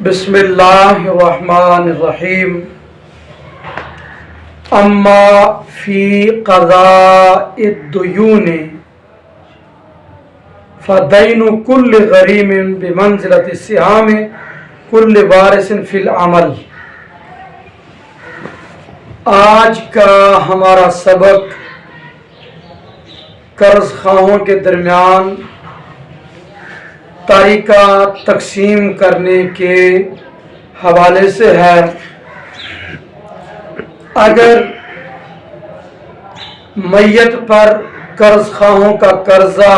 بسم اللہ الرحمن الرحیم اما فی قضاء الدیون فدین کل غریم بمنزلۃ السہام کل وارث فی العمل۔ آج کا ہمارا سبق قرض خواہوں کے درمیان تاریکہ تقسیم کرنے کے حوالے سے ہے۔ اگر میت پر قرض خواہوں کا قرضہ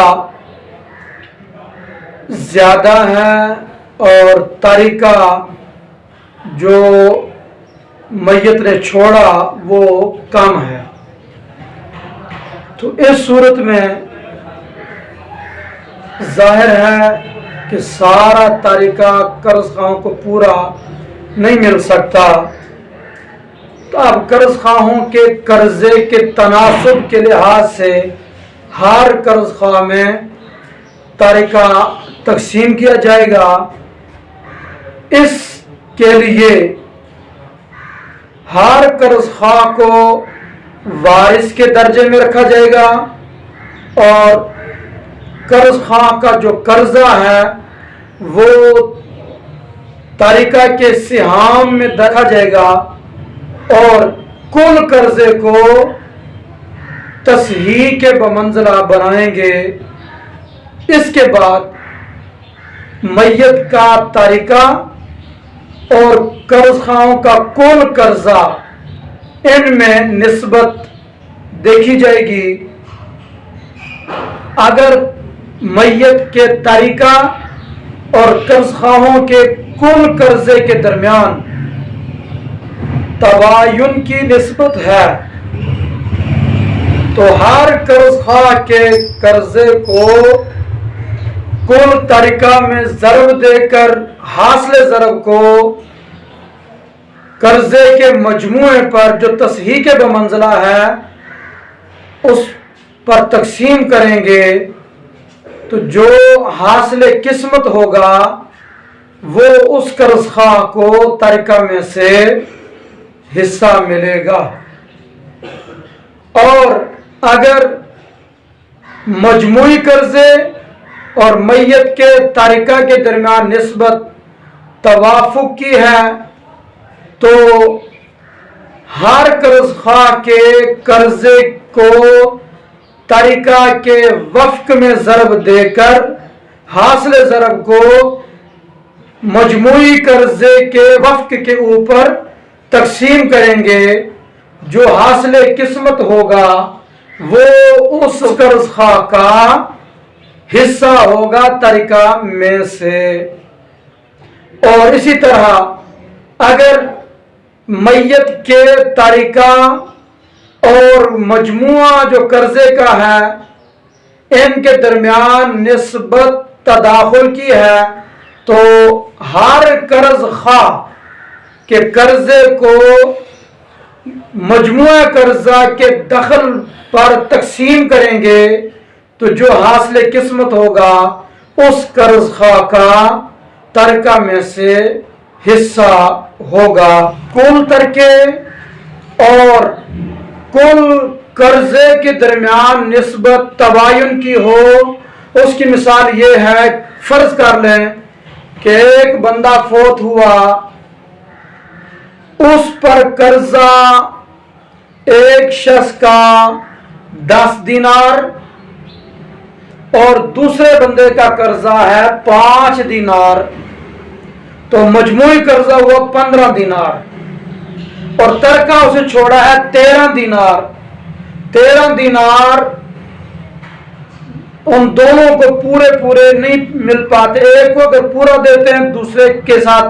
زیادہ ہے اور تاریکہ جو میت نے چھوڑا وہ کم ہے، تو اس صورت میں ظاہر ہے کہ سارا تاریکہ قرض خواہوں کو پورا نہیں مل سکتا، تو اب قرض خواہوں کے قرضے کے تناسب کے لحاظ سے ہر قرض خواہ میں تاریکہ تقسیم کیا جائے گا۔ اس کے لیے ہر قرض خواہ کو وارث کے درجے میں رکھا جائے گا اور قرض خواہ کا جو قرضہ ہے وہ تاریکہ کے سہام میں رکھا جائے گا اور کل قرضے کو تصحیح کے بمنزلہ بنائیں گے۔ اس کے بعد میت کا تاریکہ اور قرض خواہوں کا کل قرضہ ان میں نسبت دیکھی جائے گی۔ اگر میت کے تاریکہ اور قرض خواہوں کے کل قرضے کے درمیان تباین کی نسبت ہے تو ہر قرض خواہ کے قرضے کو کل تاریکہ میں ضرب دے کر حاصل ضرب کو قرضے کے مجموعے پر جو تصحیح کے بمنزلہ ہے اس پر تقسیم کریں گے، تو جو حاصل قسمت ہوگا وہ اس قرض خواہ کو تاریکہ میں سے حصہ ملے گا۔ اور اگر مجموعی قرضے اور میت کے تاریکہ کے درمیان نسبت توافق کی ہے تو ہر قرض خواہ کے قرضے کو تاریکہ کے وفق میں ضرب دے کر حاصل ضرب کو مجموعی قرضے کے وفق کے اوپر تقسیم کریں گے۔ جو حاصل قسمت ہوگا وہ اس قرض خواہ کا حصہ ہوگا تاریکہ میں سے۔ اور اسی طرح اگر میت کے تاریکہ اور مجموعہ جو قرضے کا ہے ان کے درمیان نسبت تداخل کی ہے تو ہر قرض خواہ کے قرضے کو مجموعہ قرضہ کے دخل پر تقسیم کریں گے، تو جو حاصل قسمت ہوگا اس قرض خواہ کا تاریکہ میں سے حصہ ہوگا۔ کل ترکے اور کل قرضے کے درمیان نسبت تباین کی ہو، اس کی مثال یہ ہے، فرض کر لیں کہ ایک بندہ فوت ہوا، اس پر قرضہ ایک شخص کا 10 دینار اور دوسرے بندے کا قرضہ ہے 5 دینار، تو مجموعی قرضہ ہوا 15 دینار اور ترکہ اسے چھوڑا ہے 13 دینار۔ 13 دینار ان دونوں کو پورے نہیں مل پاتے، ایک کو اگر پورا دیتے ہیں دوسرے کے ساتھ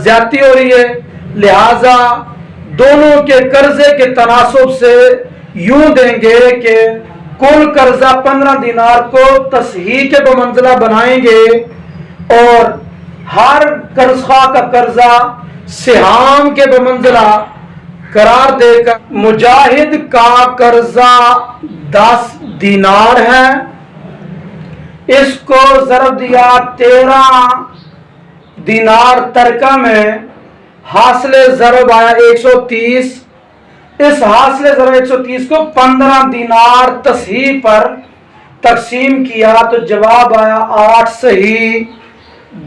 زیادتی ہو رہی ہے، لہذا دونوں کے قرضے کے تناسب سے یوں دیں گے کہ کل قرضہ 15 دینار کو تصحیح کے بمنزلہ بنائیں گے اور ہر قرض خواہ کا قرضہ سہام کے بمنزلہ قرار دے کر مجاہد کا قرضہ 10 دینار ہے، اس کو ضرب دیا 13 دینار ترکہ میں حاصل ضرب آیا 130. اس حاصل ضرب 130 کو 15 دینار تصحیح پر تقسیم کیا تو جواب آیا 8 صحیح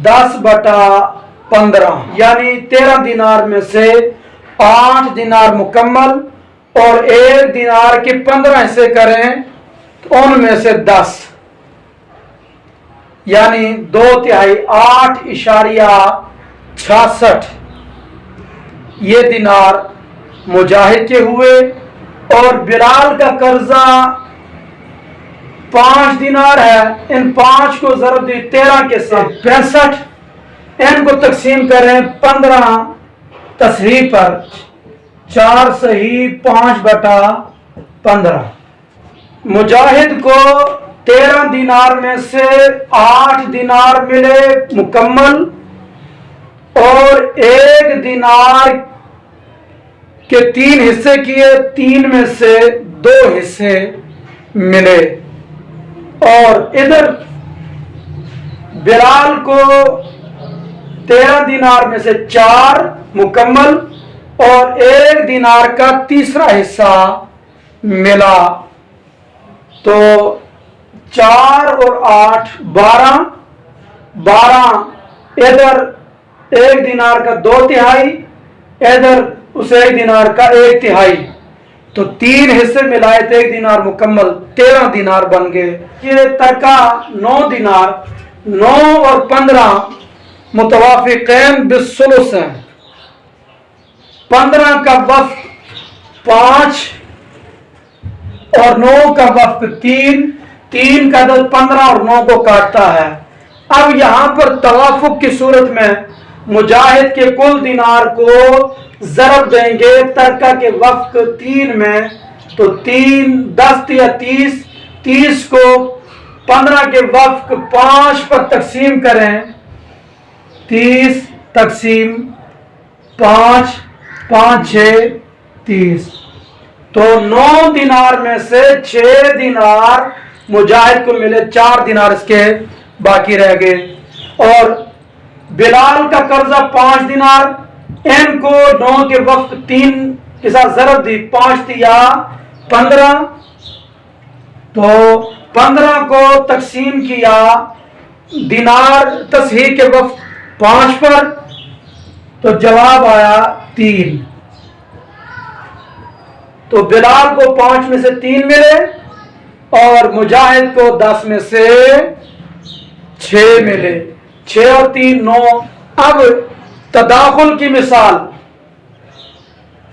10/15، یعنی 13 دینار میں سے 8 دینار مکمل اور 1 دینار کے 15 حصے کریں تو ان میں سے 10، یعنی 2/3 8.66 یہ دینار مجاہد کے ہوئے. اور بلال کا قرضہ 5 دینار ہے، ان 5 کو ضرب دی 13 کے ساتھ 65، ان کو تقسیم کریں 15 تصحیح پر 4 صحیح 5/15. مجاہد کو 13 دینار میں سے 8 دینار ملے مکمل اور 1 دینار کے 3 حصے کیے، 3 میں سے 2 حصے ملے. اور ادھر بلال کو 13 دینار میں سے 4 مکمل اور 1 دینار کا تیسرا حصہ ملا، تو 4 اور 8 12 ادھر 1 دینار کا 2/3، ادھر اس 1 دینار کا 1/3، تو 3 حصے ملائے تو 1 دینار مکمل 13 دینار بن گئے. یہ ترکہ 9 دینار، 9 اور 15 متوافقین بالثلث ہیں. 15 کا وفق 5 اور 9 کا وفق 3 کا عدد 15 اور 9 کو کاٹتا ہے. اب یہاں پر توافق کی صورت میں مجاہد کے کل دینار کو ضرب دیں گے ترکہ کے وفق 3 میں، تو 3 10 یا 30 کو 15 کے وفق 5 پر تقسیم کریں، 30 تقسیم 5 5 6 30، تو 9 دینار میں سے 6 دینار مجاہد کو ملے، 4 دینار اس کے باقی رہ گئے. اور بلال کا قرضہ 5 دینار، ان کو 9 کے وقت 3 کے ساتھ ضرب دی، 5 یا 15، تو 15 کو تقسیم کیا دینار تصحیح کے وقت 5 پر، تو جواب آیا 3. تو بلال کو 5 میں سے 3 ملے اور مجاہد کو 10 میں سے 6 ملے، 6 اور 3 9. اب تداخل کی مثال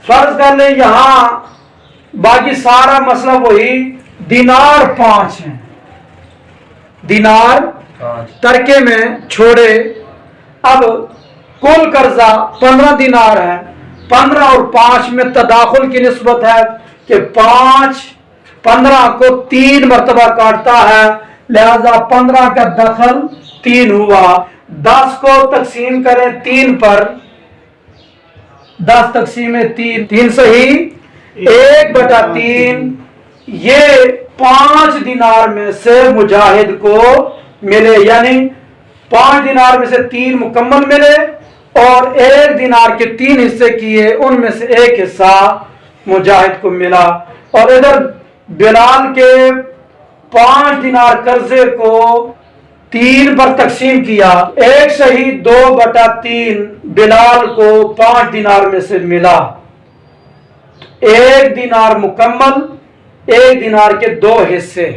فرض کر لیں، یہاں باقی سارا مسئلہ وہی، دینار 5 ہیں، دینار ترکے میں چھوڑے. اب کل قرضہ 15 دینار ہے، 15 اور 5 میں تداخل کی نسبت ہے کہ 15 کو 3 مرتبہ کاٹتا ہے، لہذا 15 کا دخل 3 ہوا. 10 کو تقسیم کریں 3 پر، 10 تقسیم 3 صحیح 1/3، یہ 5 دینار میں سے مجاہد کو ملے، یعنی 5 دینار میں سے 3 مکمل ملے اور 1 دینار کے 3 حصے کیے، ان میں سے 1 حصہ مجاہد کو ملا. اور ادھر بلال کے 5 دینار قرضے کو 3 پر تقسیم کیا، 1 صحیح 2/3 بلال کو 5 دینار میں سے ملا، 1 دینار مکمل 1 دینار کے 2 حصے.